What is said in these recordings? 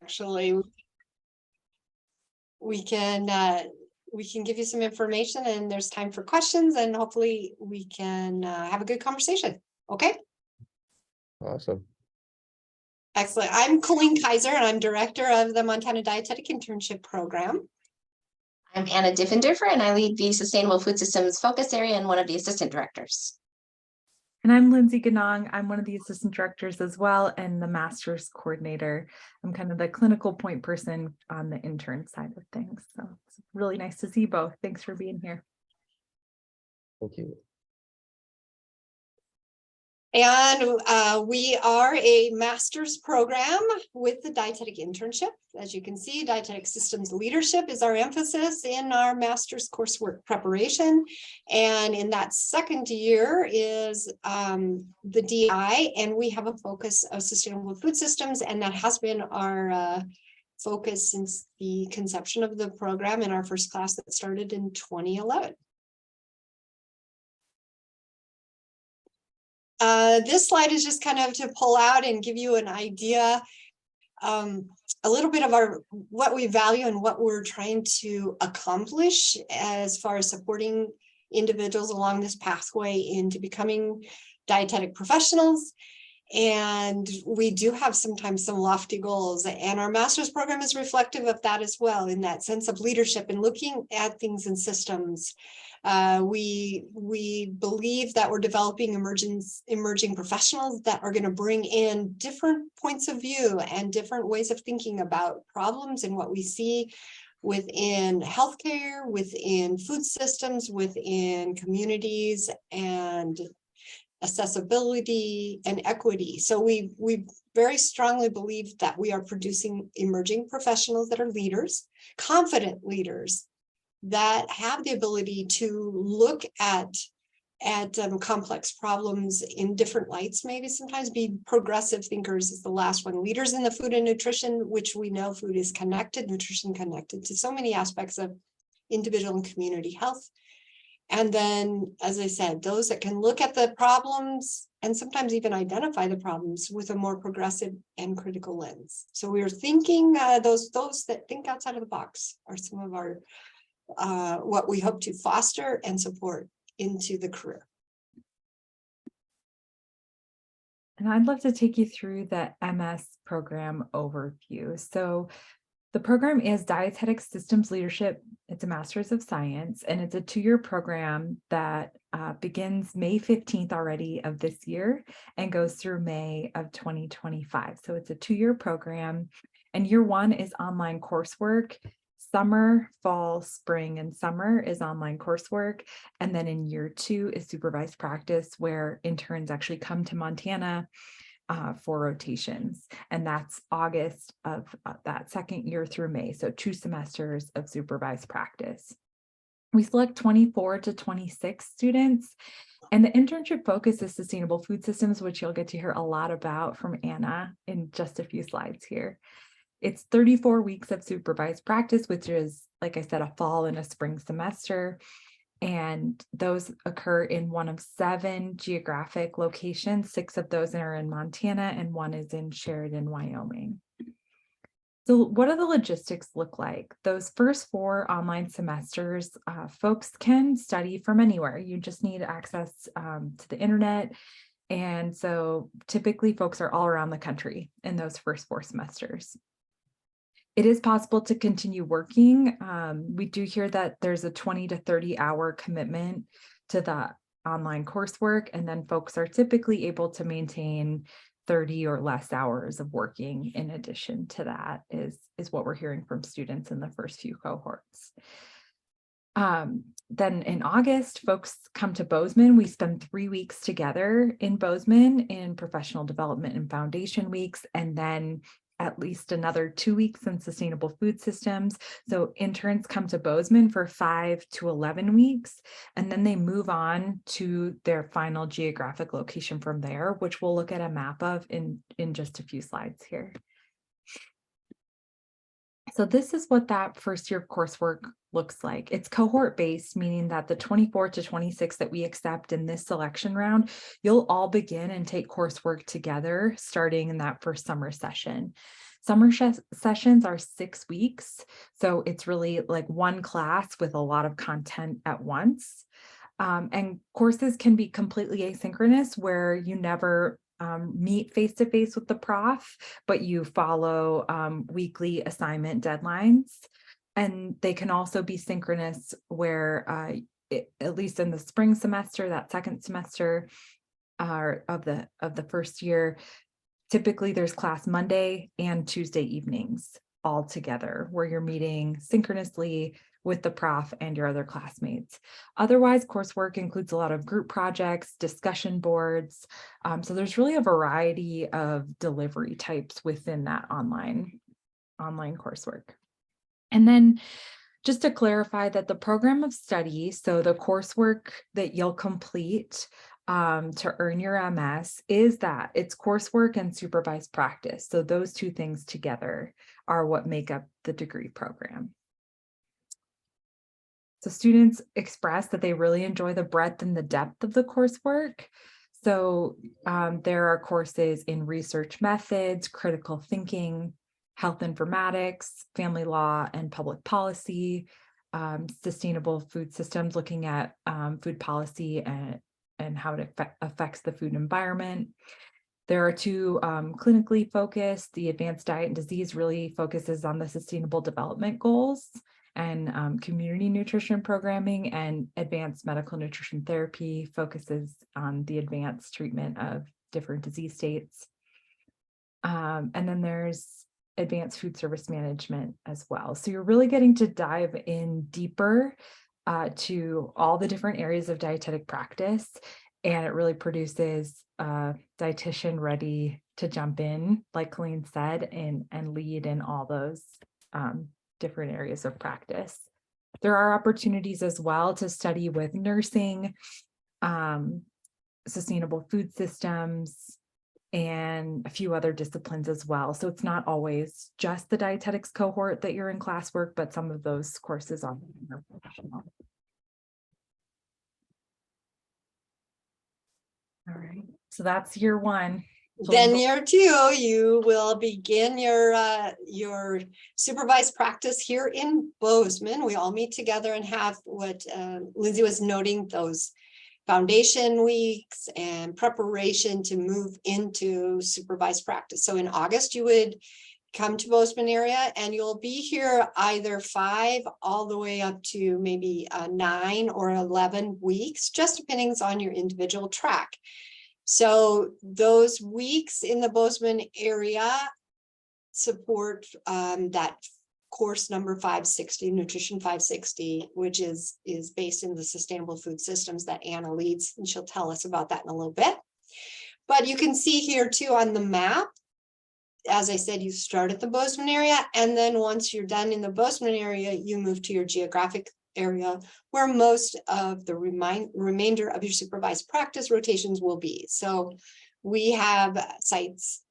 Actually, we can give you some information, and there's time for questions, and hopefully we can have a good conversation. Okay. Awesome. Excellent. I'm Colleen Kaiser, and I'm director of the Montana Dietetic Internship Program. I'm Anna Diffenderfer, and I lead the Sustainable Food Systems Focus Area and one of the assistant directors. And I'm Lindsay Ganong. I'm one of the assistant directors as well, and the master's coordinator. I'm kind of the clinical point person on the intern side of things. So it's really nice to see you both. Thanks for being here. Thank you. And we are a master's program with the dietetic internship. As you can see, dietetic systems leadership is our emphasis in our master's coursework preparation. And in that second year is the DI, and we have a focus of sustainable food systems, and that has been our focus since the conception of the program in our first class that started in 2011. This slide is just kind of to pull out and give you an idea, a little bit of what we value and what we're trying to accomplish as far as supporting individuals along this pathway into becoming dietetic professionals. And we do have sometimes some lofty goals, and our master's program is reflective of that as well, in that sense of leadership and looking at things in systems. We believe that we're developing emerging professionals that are going to bring in different points of view and different ways of thinking about problems and what we see within healthcare, within food systems, within communities, and accessibility and equity. So we very strongly believe that we are producing emerging professionals that are leaders, confident leaders, that have the ability to look at complex problems in different lights, maybe sometimes be progressive thinkers is the last one. Leaders in the food and nutrition, which we know food is connected, nutrition connected to so many aspects of individual and community health. And then, as I said, those that can look at the problems and sometimes even identify the problems with a more progressive and critical lens. So we're thinking those that think outside of the box are some of our what we hope to foster and support into the career. And I'd love to take you through the MS program overview. So the program is Dietetic Systems Leadership. It's a Master's of Science, and it's a 2-year program that begins May 15th already of this year and goes through May of 2025. So it's a 2-year program, and year 1 is online coursework. Summer, fall, spring, and summer is online coursework. And then in year 2 is supervised practice, where interns actually come to Montana for rotations. And that's August of that second year through May. So 2 semesters of supervised practice. We select 24 to 26 students. And the internship focus is sustainable food systems, which you'll get to hear a lot about from Anna in just a few slides here. It's 34 weeks of supervised practice, which is, like I said, a fall and a spring semester. And those occur in one of 7 geographic locations. 6 of those are in Montana, and 1 is in Sheridan, Wyoming. So what do the logistics look like? Those first 4 online semesters, folks can study from anywhere. You just need access to the internet. And so typically folks are all around the country in those first 4 semesters. It is possible to continue working. We do hear that there's a 20 to 30 hour commitment to the online coursework, and then folks are typically able to maintain 30 or less hours of working in addition to that is what we're hearing from students in the first few cohorts. Then in August, folks come to Bozeman. We spend 3 weeks together in Bozeman in professional development and foundation weeks, and then at least another 2 weeks in sustainable food systems. So interns come to Bozeman for 5 to 11 weeks, and then they move on to their final geographic location from there, which we'll look at a map of in just a few slides here. So this is what that first year of coursework looks like. It's cohort based, meaning that the 24 to 26 that we accept in this selection round, you'll all begin and take coursework together starting in that first summer session. Summer sessions are 6 weeks. So it's really like one class with a lot of content at once. And courses can be completely asynchronous where you never meet face-to-face with the prof, but you follow weekly assignment deadlines. And they can also be synchronous where at least in the spring semester, that second semester of the first year, typically there's class Monday and Tuesday evenings all together where you're meeting synchronously with the prof and your other classmates. Otherwise, coursework includes a lot of group projects, discussion boards. So there's really a variety of delivery types within that online coursework. And then just to clarify that the program of study, so the coursework that you'll complete to earn your MS is that it's coursework and supervised practice. So those two things together are what make up the degree program. So students express that they really enjoy the breadth and the depth of the coursework. So there are courses in research methods, critical thinking, health informatics, family law and public policy, sustainable food systems, looking at food policy and how it affects the food environment. There are two clinically focused. The advanced diet and disease really focuses on the sustainable development goals and community nutrition programming, and advanced medical nutrition therapy focuses on the advanced treatment of different disease states. And then there's advanced food service management as well. So you're really getting to dive in deeper to all the different areas of dietetic practice, and it really produces a dietitian ready to jump in, like Colleen said, and lead in all those different areas of practice. There are opportunities as well to study with nursing, sustainable food systems, and a few other disciplines as well. So it's not always just the dietetics cohort that you're in classwork, but some of those courses are professional. All right, so that's year one. Then year two, you will begin your supervised practice here in Bozeman. We all meet together and have what Lindsay was noting, those foundation weeks and preparation to move into supervised practice. So in August, you would come to Bozeman area and you'll be here either 5 all the way up to maybe 9 or 11 weeks, just depending on your individual track. So those weeks in the Bozeman area support that course number 560, Nutrition 560, which is based in the sustainable food systems that Anna leads, and she'll tell us about that in a little bit. But you can see here too on the map, as I said, you start at the Bozeman area, and then once you're done in the Bozeman area, you move to your geographic area where most of the remainder of your supervised practice rotations will be. So we have sites,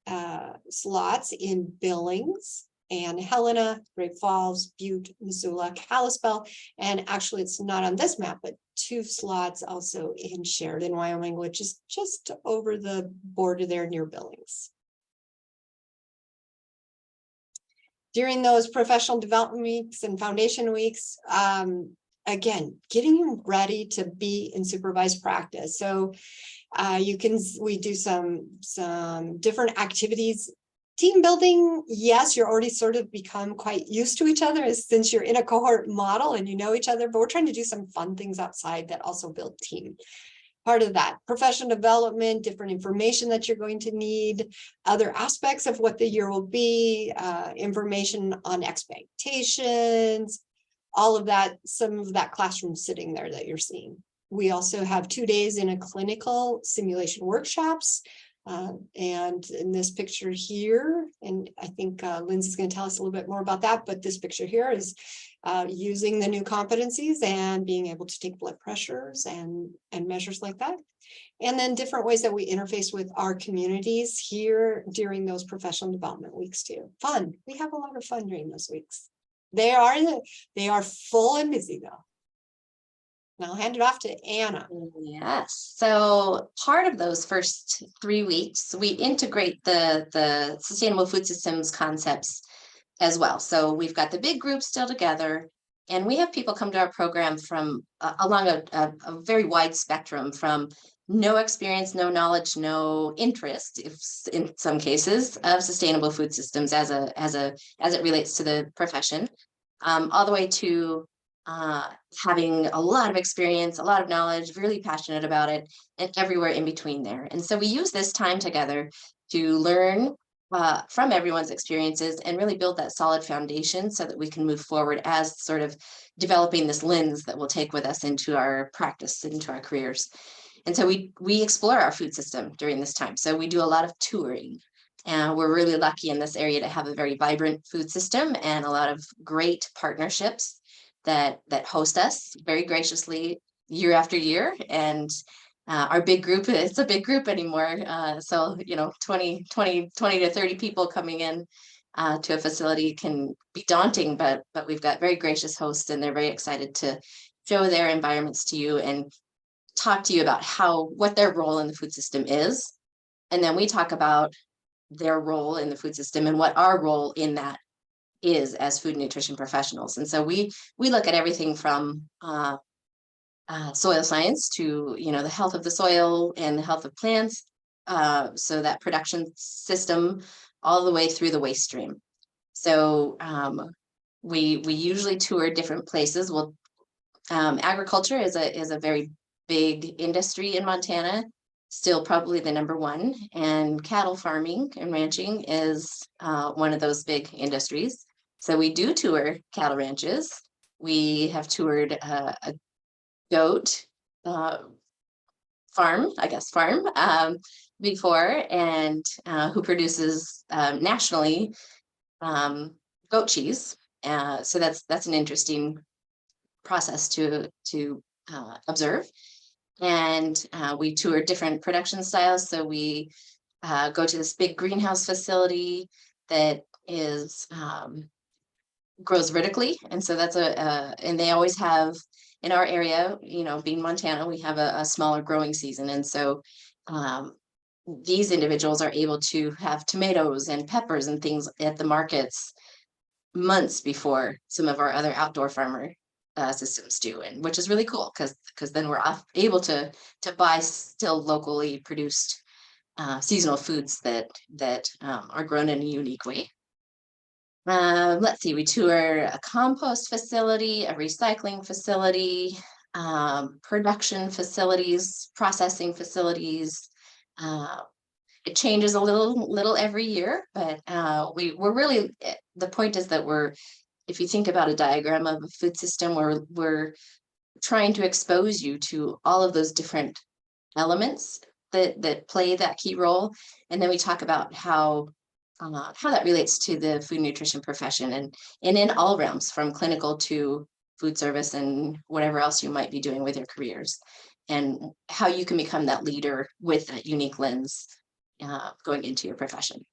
slots in Billings and Helena, Great Falls, Butte, Missoula, Kalispell, and actually it's not on this map, but 2 slots also in Sheridan, Wyoming, which is just over the border there near Billings. During those professional development weeks and foundation weeks, again, getting you ready to be in supervised practice. So we do some different activities. Team building, yes, you're already sort of become quite used to each other since you're in a cohort model and you know each other, but we're trying to do some fun things outside that also build team. Part of that professional development, different information that you're going to need, other aspects of what the year will be, information on expectations, all of that, some of that classroom sitting there that you're seeing. We also have 2 days in a clinical simulation workshops. And in this picture here, and I think Lindsay's going to tell us a little bit more about that, but this picture here is using the new competencies and being able to take blood pressures and measures like that. And then different ways that we interface with our communities here during those professional development weeks too. Fun. We have a lot of fun during those weeks. They are full and busy though. And I'll hand it off to Anna. Yes, so part of those first 3 weeks, we integrate the sustainable food systems concepts as well. So we've got the big group still together, and we have people come to our program from along a very wide spectrum, from no experience, no knowledge, no interest, if in some cases, of sustainable food systems as it relates to the profession, all the way to having a lot of experience, a lot of knowledge, really passionate about it, and everywhere in between there. And so we use this time together to learn from everyone's experiences and really build that solid foundation so that we can move forward as sort of developing this lens that we'll take with us into our practice, into our careers. And so we explore our food system during this time. So we do a lot of touring. And we're really lucky in this area to have a very vibrant food system and a lot of great partnerships that host us very graciously year after year. And our big group, it's a big group anymore. So, 20 to 30 people coming in to a facility can be daunting, but we've got very gracious hosts, and they're very excited to show their environments to you and talk to you about what their role in the food system is. And then we talk about their role in the food system and what our role in that is as food and nutrition professionals. And so we look at everything from soil science to the health of the soil and the health of plants, so that production system all the way through the waste stream. So we usually tour different places. Well, agriculture is a very big industry in Montana, still probably the #1, and cattle farming and ranching is one of those big industries. So we do tour cattle ranches. We have toured a goat farm before, and who produces nationally goat cheese. So that's an interesting process to observe. And we tour different production styles. So we go to this big greenhouse facility that is grows vertically, and so that's and they always have, in our area, being Montana, we have a smaller growing season, and so these individuals are able to have tomatoes and peppers and things at the markets months before some of our other outdoor farmer systems do, and which is really cool because then we're able to buy still locally produced seasonal foods that are grown in a unique way. Let's see, we tour a compost facility, a recycling facility, production facilities, processing facilities. It changes a little every year, but we're really, the point is that if you think about a diagram of a food system, we're trying to expose you to all of those different elements that play that key role. And then we talk about how that relates to the food nutrition profession and in all realms, from clinical to food service and whatever else you might be doing with your careers, and how you can become that leader with that unique lens going into your profession.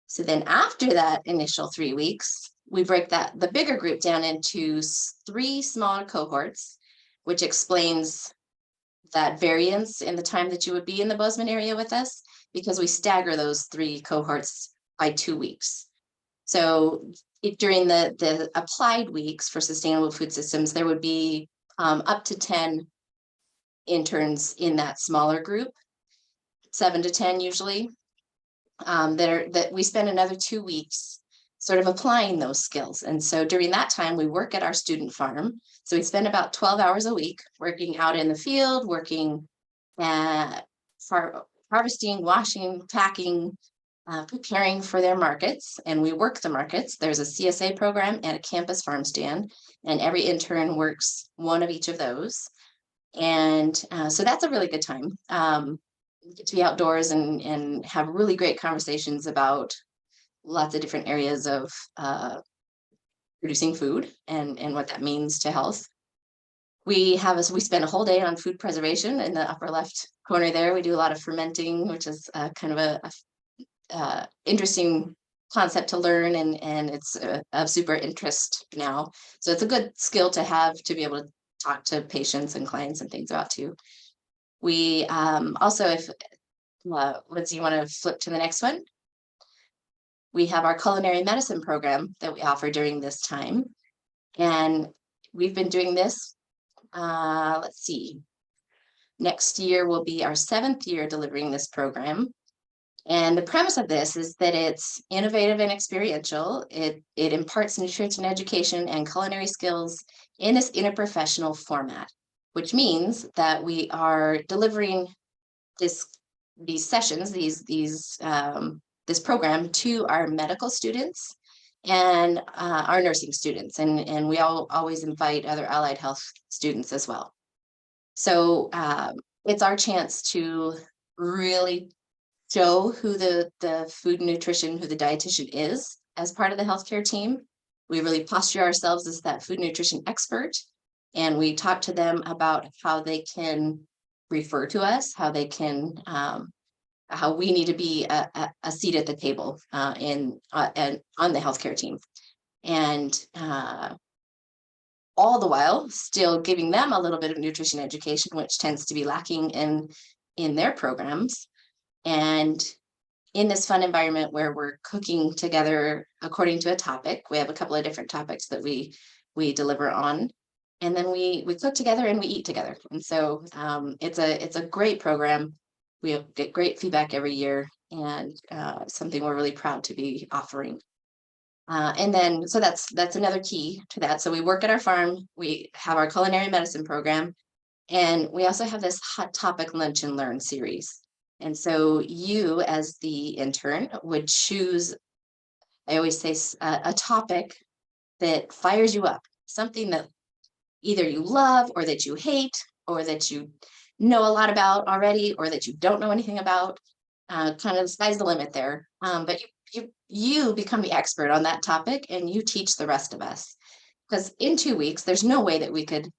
So then after that initial 3 weeks, we break the bigger group down into 3 smaller cohorts, which explains that variance in the time that you would be in the Bozeman area with us, because we stagger those 3 cohorts by 2 weeks. So during the applied weeks for sustainable food systems, there would be up to 10 interns in that smaller group, 7 to 10 usually, that we spend another 2 weeks sort of applying those skills. And so during that time, we work at our student farm. So we spend about 12 hours a week working out in the field, working harvesting, washing, packing, preparing for their markets. And we work the markets. There's a CSA program and a campus farm stand, and every intern works one of each of those. And so that's a really good time. Get to be outdoors and have really great conversations about lots of different areas of producing food and what that means to health. We spend a whole day on food preservation. In the upper left corner there, we do a lot of fermenting, which is kind of a interesting concept to learn, and it's of super interest now. So it's a good skill to have, to be able talk to patients and clients and things about too. We also, if Lindsay, you want to flip to the next one? We have our culinary medicine program that we offer during this time. And we've been doing this, let's see, next year will be our 7th year delivering this program. And the premise of this is that it's innovative and experiential. It imparts nutrition education and culinary skills in this interprofessional format, which means that we are delivering these sessions, this program to our medical students and our nursing students, and we always invite other allied health students as well. So it's our chance to really show who the food and nutrition, who the dietitian is as part of the healthcare team. We really posture ourselves as that food nutrition expert, and we talk to them about how they can refer to us, how they can how we need to be a seat at the table and on the healthcare team, and all the while still giving them a little bit of nutrition education, which tends to be lacking in their programs. And in this fun environment where we're cooking together according to a topic, we have a couple of different topics that we deliver on, and then we cook together and we eat together. And so it's a great program. We get great feedback every year, and something we're really proud to be offering. And then, so that's another key to that. So we work at our farm, we have our culinary medicine program, and we also have this hot topic lunch and learn series. And so you, as the intern, would choose, I always say, a topic that fires you up, something that either you love or that you hate, or that you know a lot about already, or that you don't know anything about. Kind of the sky's the limit there. But you become the expert on that topic, and you teach the rest of us. Because in 2 weeks, there's no way that we could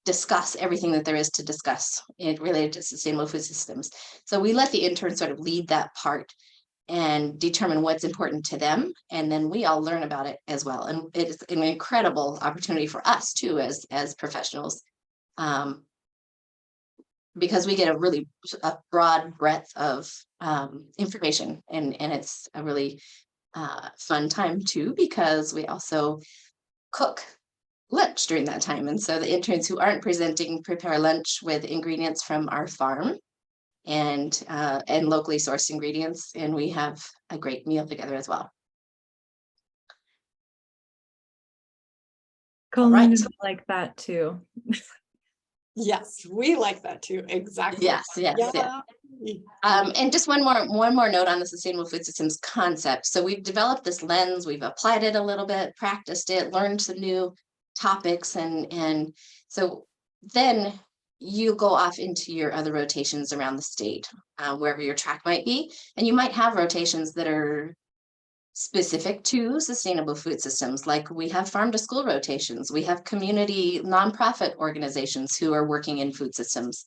discuss everything that there is to discuss related to sustainable food systems. So we let the interns sort of lead that part and determine what's important to them, and then we all learn about it as well. And it's an incredible opportunity for us too, as professionals, because we get a broad breadth of information, and it's a really fun time too, because we also cook lunch during that time. And so the interns who aren't presenting prepare lunch with ingredients from our farm and locally sourced ingredients, and we have a great meal together as well. Colleen, right. like that too. Yes, we like that too. Exactly. Yes. Yeah. And just one more note on the sustainable food systems concept. So we've developed this lens, we've applied it a little bit, practiced it, learned some new topics, and so then you go off into your other rotations around the state, wherever your track might be, and you might have rotations that are specific to sustainable food systems. Like we have farm to school rotations, we have community nonprofit organizations who are working in food systems.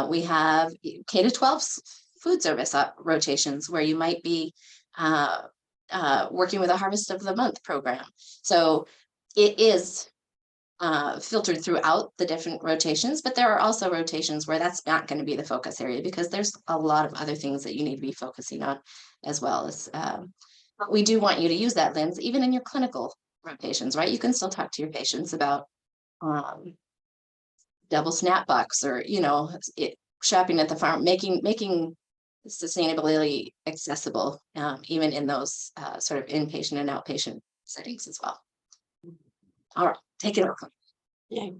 We have K-12 food service rotations where you might be working with a Harvest of the Month program. So it is filtered throughout the different rotations, but there are also rotations where that's not going to be the focus area, because there's a lot of other things that you need to be focusing on as well. As but we do want you to use that lens even in your clinical rotations, right? You can still talk to your patients about double snap bucks, or shopping at the farm, making sustainability accessible, even in those sort of inpatient and outpatient settings as well. All right, take it over. Yeah,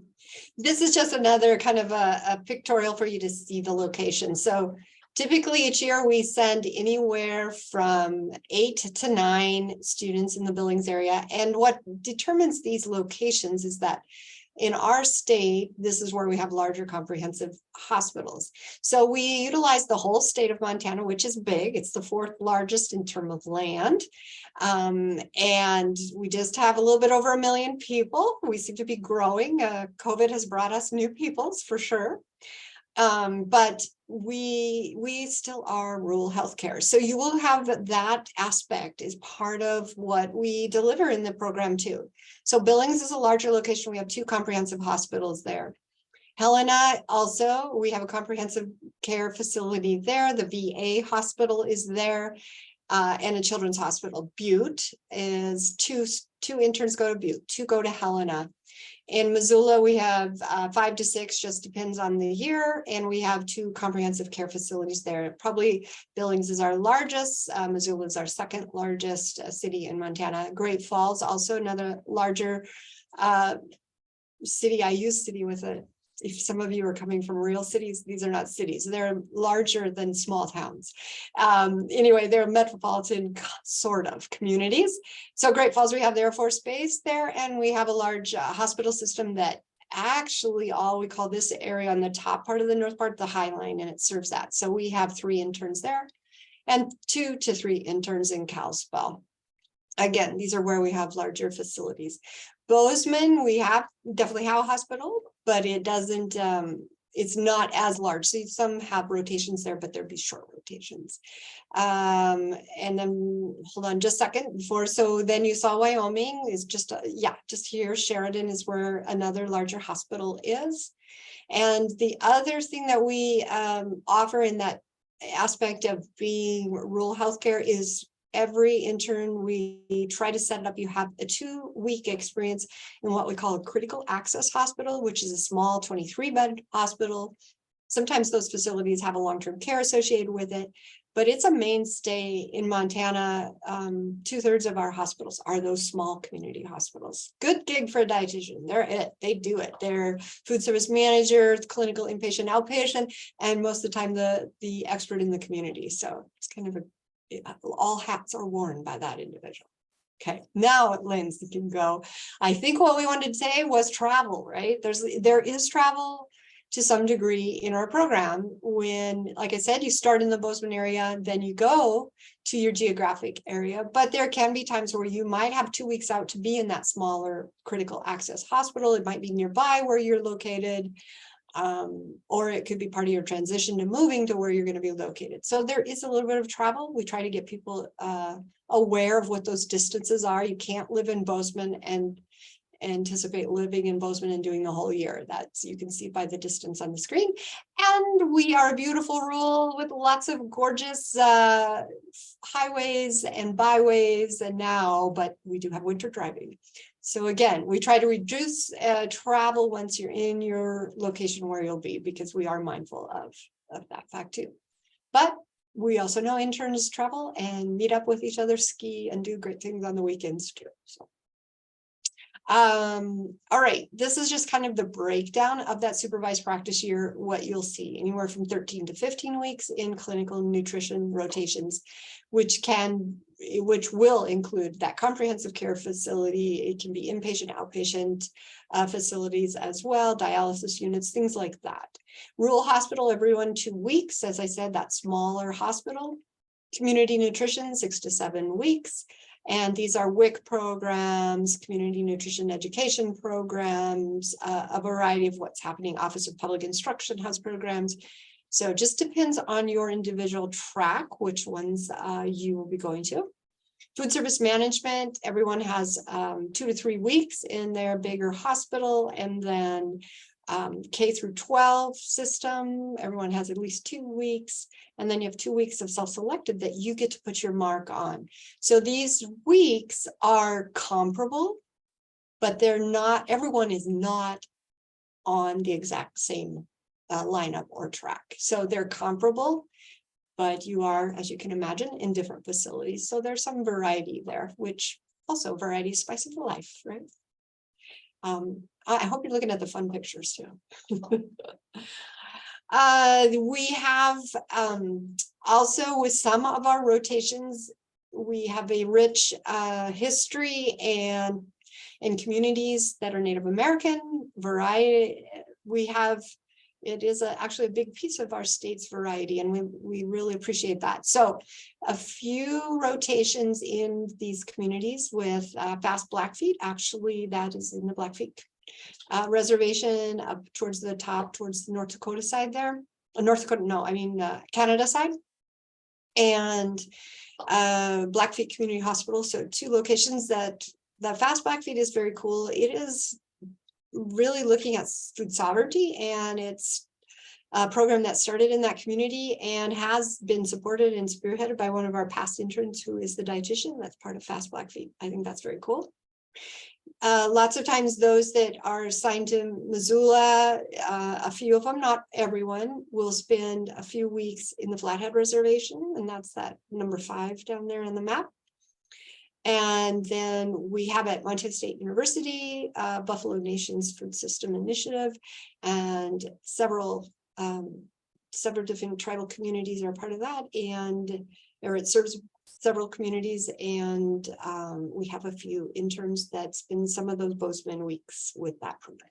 this is just another kind of a pictorial for you to see the location. So typically each year we send anywhere from 8 to 9 students in the Billings area. And what determines these locations is that in our state, this is where we have larger comprehensive hospitals. So we utilize the whole state of Montana, which is big. It's the 4th largest in terms of land. And we just have a little bit over 1 million people. We seem to be growing. COVID has brought us new peoples for sure. But we still are rural healthcare. So you will have that aspect as part of what we deliver in the program too. So Billings is a larger location. We have 2 comprehensive hospitals there. Helena also, we have a comprehensive care facility there. The VA hospital is there, and a children's hospital. Butte is two interns go to Butte, 2 go to Helena. In Missoula, we have 5 to 6, just depends on the year. And we have 2 comprehensive care facilities there. Probably Billings is our largest. Missoula is our 2nd largest city in Montana. Great Falls, also another larger city. I use city with a, if some of you are coming from real cities, these are not cities. They're larger than small towns. Anyway, they're metropolitan sort of communities. So Great Falls, we have the Air Force Base there, and we have a large hospital system that actually all we call this area on the top part of the north part, the High Line, and it serves that. So we have 3 interns there and 2 to 3 interns in Kalispell. Again, these are where we have larger facilities. Bozeman, we definitely have a hospital, but it doesn't, it's not as large. So some have rotations there, but there'd be short rotations. And then hold on just a second before. So then you saw Wyoming is just, just here. Sheridan is where another larger hospital is. And the other thing that we offer in that aspect of being rural healthcare is every intern, we try to set it up. You have a 2-week experience in what we call a critical access hospital, which is a small 23-bed hospital. Sometimes those facilities have a long-term care associated with it, but it's a mainstay in Montana. 2/3 of our hospitals are those small community hospitals. Good gig for a dietitian. They're it. They do it. They're food service managers, clinical inpatient, outpatient, and most of the time the expert in the community. So it's kind of all hats are worn by that individual. Okay, now Lindsay can go. I think what we wanted to say was travel, right? There is travel to some degree in our program when, like I said, you start in the Bozeman area, then you go to your geographic area, but there can be times where you might have 2 weeks out to be in that smaller critical access hospital. It might be nearby where you're located. Or it could be part of your transition to moving to where you're going to be located. So there is a little bit of travel. We try to get people aware of what those distances are. You can't live in Bozeman and anticipate living in Bozeman and doing the whole year. That's, you can see by the distance on the screen. And we are a beautiful rural with lots of gorgeous highways and byways and but we do have winter driving. So again, we try to reduce travel once you're in your location where you'll be, because we are mindful of that fact too. But we also know interns travel and meet up with each other, ski, and do great things on the weekends too. So, all right, this is just kind of the breakdown of that supervised practice year. What you'll see anywhere from 13 to 15 weeks in clinical nutrition rotations, which will include that comprehensive care facility. It can be inpatient, outpatient facilities as well, dialysis units, things like that. Rural hospital, every 2 weeks. As I said, that smaller hospital. Community nutrition, 6 to 7 weeks. And these are WIC programs, community nutrition education programs, a variety of what's happening. Office of Public Instruction has programs. So it just depends on your individual track, which ones you will be going to. Food service management, everyone has 2 to 3 weeks in their bigger hospital, and then K through 12 system, everyone has at least 2 weeks. And then you have 2 weeks of self-selected that you get to put your mark on. So these weeks are comparable, but they're not, everyone is not on the exact same lineup or track. So they're comparable, but you are, as you can imagine, in different facilities. So there's some variety there, which also variety is spice of life, right? I hope you're looking at the fun pictures too. We have also with some of our rotations, we have a rich history and in communities that are Native American variety. We have, it is actually a big piece of our state's variety, and we really appreciate that. So a few rotations in these communities with fast Blackfeet, actually that is in the Blackfeet reservation up towards the top, towards the North Dakota side there. North Dakota, no, I mean, Canada side. And Blackfeet Community Hospital. So 2 locations that the Fast Blackfeet is very cool. It is really looking at food sovereignty, and it's a program that started in that community and has been supported and spearheaded by one of our past interns who is the dietitian that's part of Fast Blackfeet. I think that's very cool. Lots of times those that are assigned to Missoula, a few of them, not everyone, will spend a few weeks in the Flathead Reservation, and that's that number 5 down there on the map. And then we have at Montana State University, Buffalo Nation's Food System Initiative, and several different tribal communities are part of that, or it serves several communities, and we have a few interns that spend some of those Bozeman weeks with that program.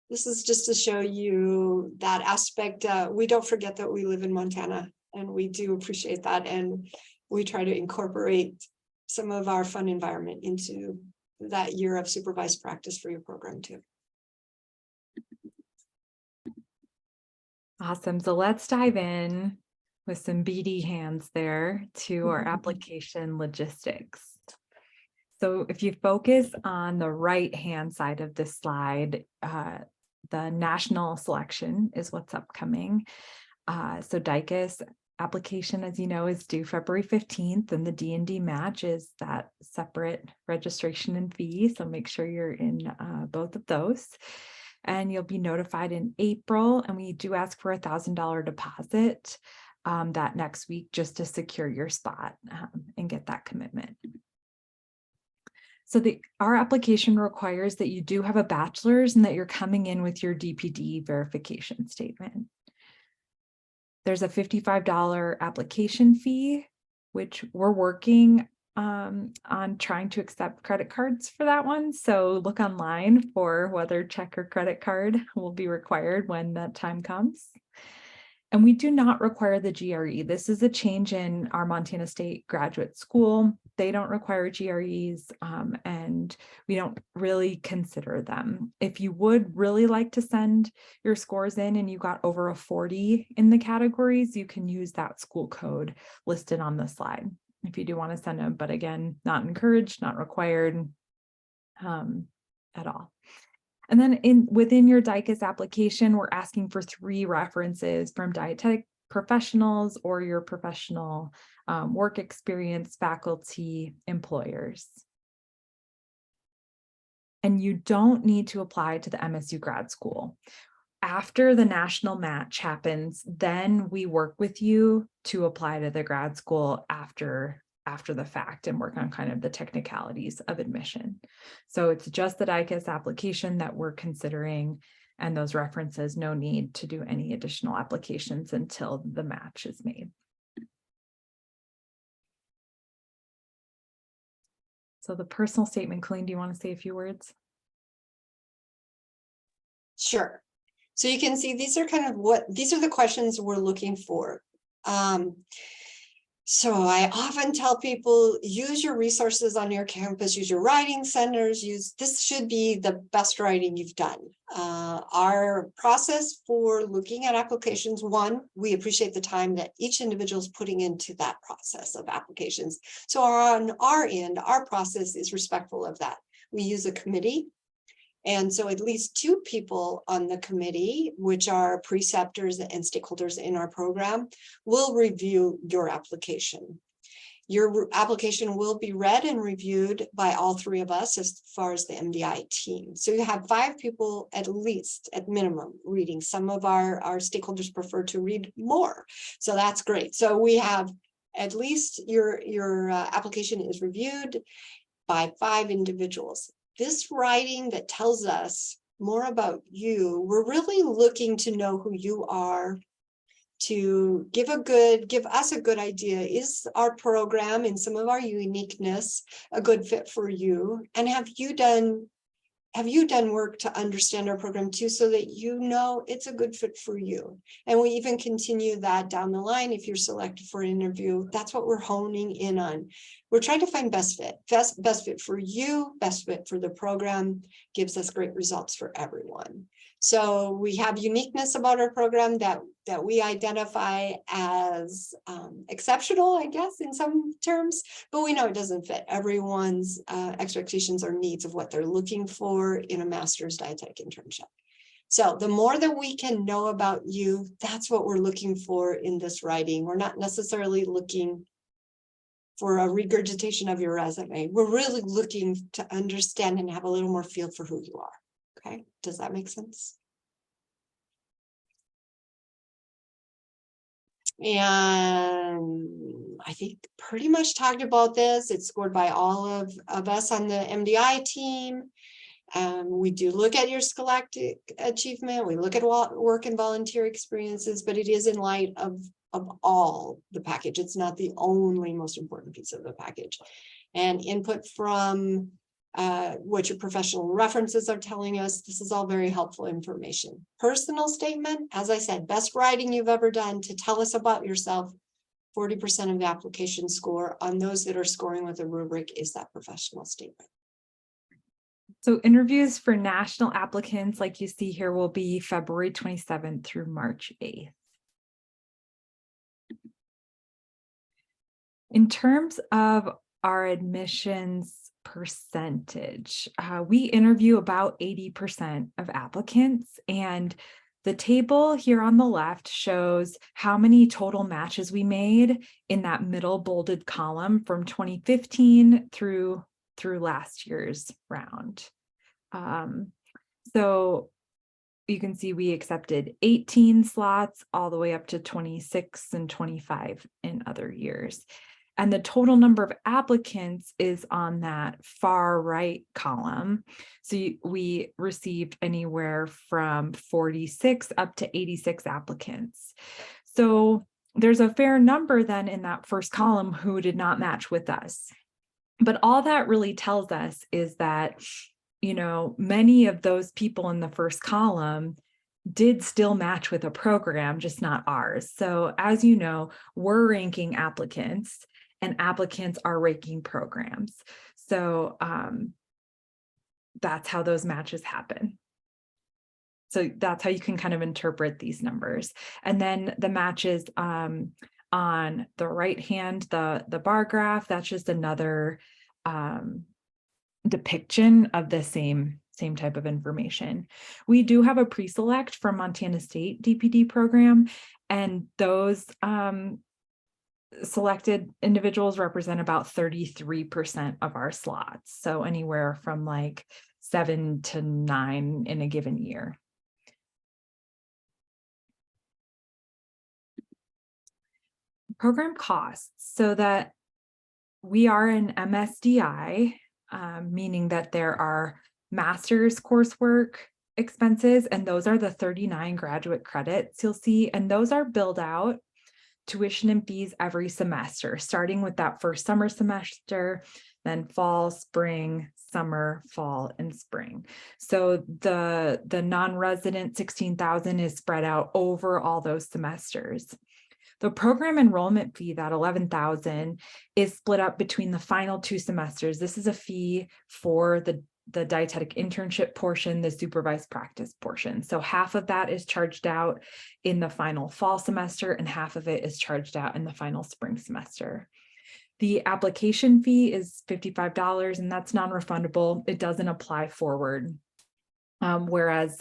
This is just to show you that aspect. We don't forget that we live in Montana, and we do appreciate that, and we try to incorporate some of our fun environment into that year of supervised practice for your program too. Awesome. So let's dive in with some beady hands there to our application logistics. So if you focus on the right-hand side of this slide, the national selection is what's upcoming. So DICAS application, as you know, is due February 15th, and the D&D match is that separate registration and fee. So make sure you're in both of those. And you'll be notified in April, and we do ask for $1,000 deposit that next week just to secure your spot and get that commitment. So our application requires that you do have a bachelor's and that you're coming in with your DPD verification statement. There's a $55 application fee, which we're working on trying to accept credit cards for that one. So look online for whether check or credit card will be required when that time comes. And we do not require the GRE. This is a change in our Montana State Graduate School. They don't require GREs, and we don't really consider them. If you would really like to send your scores in and you got over a 40 in the categories, you can use that school code listed on the slide if you do want to send them, but again, not encouraged, not required at all. And then within your DICAS application, we're asking for 3 references from dietetic professionals or your professional work experience, faculty, employers. And you don't need to apply to the MSU grad school. After the national match happens, then we work with you to apply to the grad school after the fact and work on kind of the technicalities of admission. So it's just the DICAS application that we're considering, and those references, no need to do any additional applications until the match is made. So the personal statement, Colleen, do you want to say a few words? Sure. So you can see these are these are the questions we're looking for. So I often tell people, use your resources on your campus, use your writing centers, this should be the best writing you've done. Our process for looking at applications, one, we appreciate the time that each individual is putting into that process of applications. So on our end, our process is respectful of that. We use a committee. And so at least 2 people on the committee, which are preceptors and stakeholders in our program, will review your application. Your application will be read and reviewed by all 3 of us as far as the MDI team. So you have 5 people at least, at minimum, reading. Some of our stakeholders prefer to read more. So that's great. So we have at least your application is reviewed by 5 individuals. This writing that tells us more about you, we're really looking to know who you are, to give us a good idea. Is our program and some of our uniqueness a good fit for you? And have you done have you done work to understand our program too, so that you know it's a good fit for you? And we even continue that down the line. If you're selected for an interview, that's what we're honing in on. We're trying to find best fit, best fit for you, best fit for the program, gives us great results for everyone. So we have uniqueness about our program that we identify as exceptional, I guess, in some terms, but we know it doesn't fit everyone's expectations or needs of what they're looking for in a master's dietetic internship. So the more that we can know about you, that's what we're looking for in this writing. We're not necessarily looking for a regurgitation of your resume. We're really looking to understand and have a little more feel for who you are. Okay, does that make sense? And I think pretty much talked about this. It's scored by all of us on the MDI team. We do look at your scholastic achievement. We look at work and volunteer experiences, but it is in light of all the package. It's not the only most important piece of the package. And input from what your professional references are telling us. This is all very helpful information. Personal statement, as I said, best writing you've ever done to tell us about yourself. 40% of the application score on those that are scoring with a rubric is that professional statement. So interviews for national applicants, like you see here, will be February 27th through March 8th. In terms of our admissions percentage, we interview about 80% of applicants, and the table here on the left shows how many total matches we made in that middle bolded column from 2015 through last year's round. So you can see we accepted 18 slots all the way up to 26 and 25 in other years. And the total number of applicants is on that far right column. So we received anywhere from 46 up to 86 applicants. So there's a fair number then in that first column who did not match with us. But all that really tells us is that, you know, many of those people in the first column did still match with a program, just not ours. So as you know, we're ranking applicants and applicants are ranking programs. So that's how those matches happen. So that's how you can kind of interpret these numbers. And then the matches on the right hand, the bar graph, that's just another depiction of the same type of information. We do have a pre-select from Montana State DPD program, and those selected individuals represent about 33% of our slots. So anywhere from like 7 to 9 in a given year. Program costs, so that we are an MSDI, meaning that there are master's coursework expenses, and those are the 39 graduate credits you'll see, and those are billed out tuition and fees every semester, starting with that first summer semester, then fall, spring, summer, fall, and spring. So the non-resident 16,000 is spread out over all those semesters. The program enrollment fee, that 11,000, is split up between the final 2 semesters. This is a fee for the dietetic internship portion, the supervised practice portion. So half of that is charged out in the final fall semester, and half of it is charged out in the final spring semester. The application fee is $55, and that's non-refundable. It doesn't apply forward. Whereas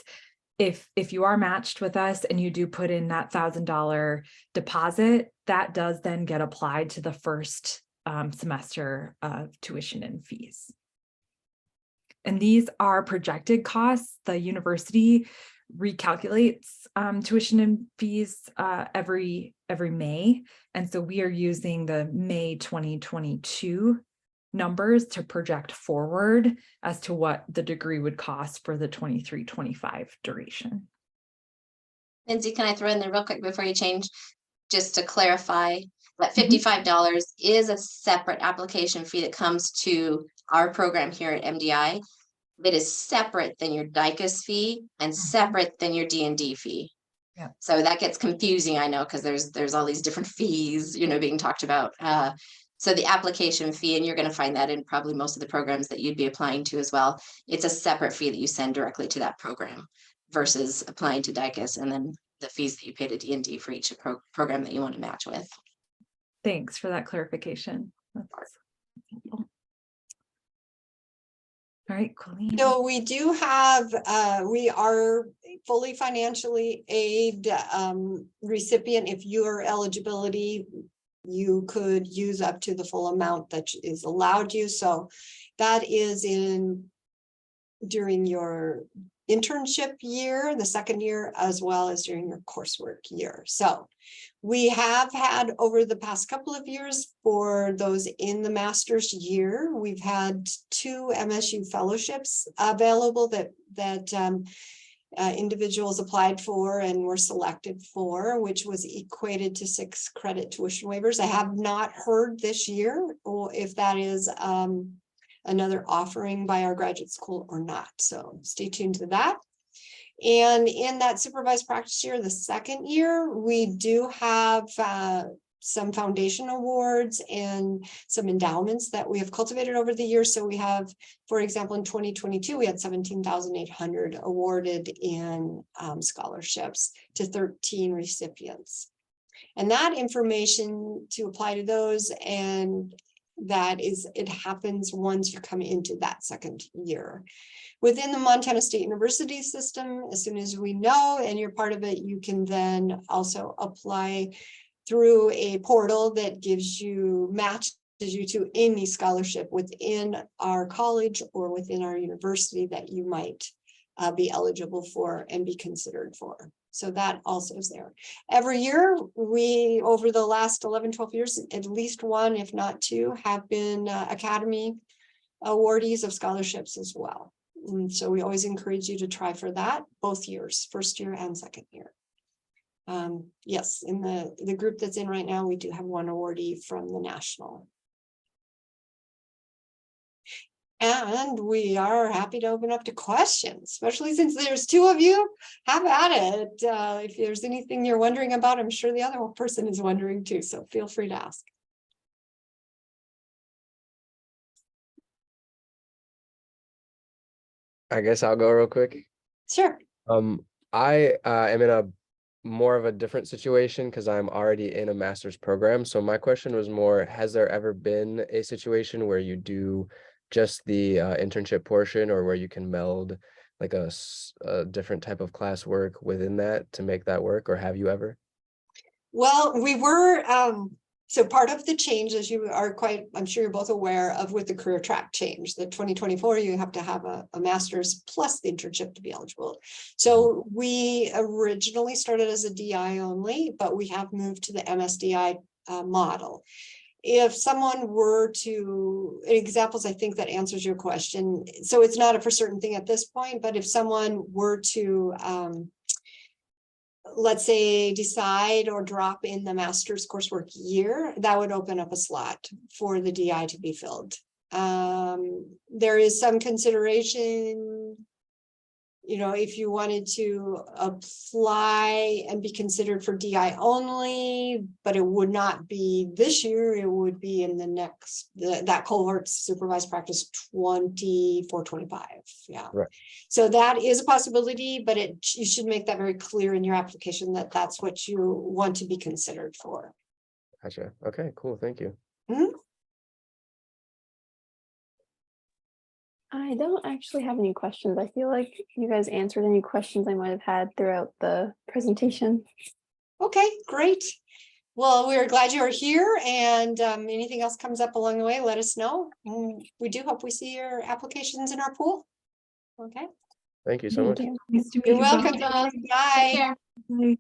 if you are matched with us and you do put in that $1,000 deposit, that does then get applied to the first semester of tuition and fees. And these are projected costs. The university recalculates tuition and fees every May. And so we are using the May 2022 numbers to project forward as to what the degree would cost for the 23-25 duration. Lindsay, can I throw in there real quick before you change, just to clarify that $55 is a separate application fee that comes to our program here at MDI. that is separate than your DICAS fee and separate than your D&D fee. Yeah. So that gets confusing, I know, because there's all these different fees, being talked about. So the application fee, and you're going to find that in probably most of the programs that you'd be applying to as well. It's a separate fee that you send directly to that program versus applying to DICAS and then the fees that you pay to D&D for each program that you want to match with. Thanks for that clarification. That's helpful. All right, Colleen. So we do have, we are fully financially aid recipient. If your eligibility, you could use up to the full amount that is allowed you. So that is during your internship year, the second year, as well as during your coursework year. So we have had over the past couple of years for those in the master's year, we've had 2 MSU fellowships available that individuals applied for and were selected for, which was equated to 6 credit tuition waivers. I have not heard this year or if that is another offering by our graduate school or not. So stay tuned to that. And in that supervised practice year, the second year, we do have some foundation awards and some endowments that we have cultivated over the years. So we have, for example, in 2022, we had 17,800 awarded in scholarships to 13 recipients. And that information to apply to those, and it happens once you come into that second year. Within the Montana State University system, as soon as we know and you're part of it, you can then also apply through a portal that matches you to any scholarship within our college or within our university that you might be eligible for and be considered for. So that also is there. Every year, we, over the last 11, 12 years, at least 1, if not 2, have been Academy awardees of scholarships as well. And so we always encourage you to try for that both years, first year and second year. Yes, in the group that's in right now, we do have 1 awardee from the national. And we are happy to open up to questions, especially since there's 2 of you. Have at it. If there's anything you're wondering about, I'm sure the other person is wondering too, so feel free to ask. I guess I'll go real quick. Sure. I am in a more of a different situation because I'm already in a master's program. So my question was more, has there ever been a situation where you do just the internship portion, or where you can meld like a different type of classwork within that to make that work, or have you ever? Well, we were, so part of the change, as you are I'm sure you're both aware of, with the career track change, the 2024, you have to have a master's plus the internship to be eligible. So we originally started as a DI only, but we have moved to the MSDI model. If someone were to, examples, I think that answers your question. So it's not a for certain thing at this point, but if someone were to, let's say, decide or drop in the master's coursework year, that would open up a slot for the DI to be filled. There is some consideration, if you wanted to apply and be considered for DI only, but it would not be this year, it would be in the next, that cohort supervised practice 24-25. Yeah. Right. So that is a possibility, but you should make that very clear in your application that that's what you want to be considered for. Gotcha. Okay, cool. Thank you. Mm-hmm. I don't actually have any questions. I feel like you guys answered any questions I might have had throughout the presentation. Okay, great. Well, we're glad you're here, and anything else comes up along the way, let us know. We do hope we see your applications in our pool. Okay. Thank you so much. Thank you. Nice to meet You're you welcome. both. Bye. Take care. Bye.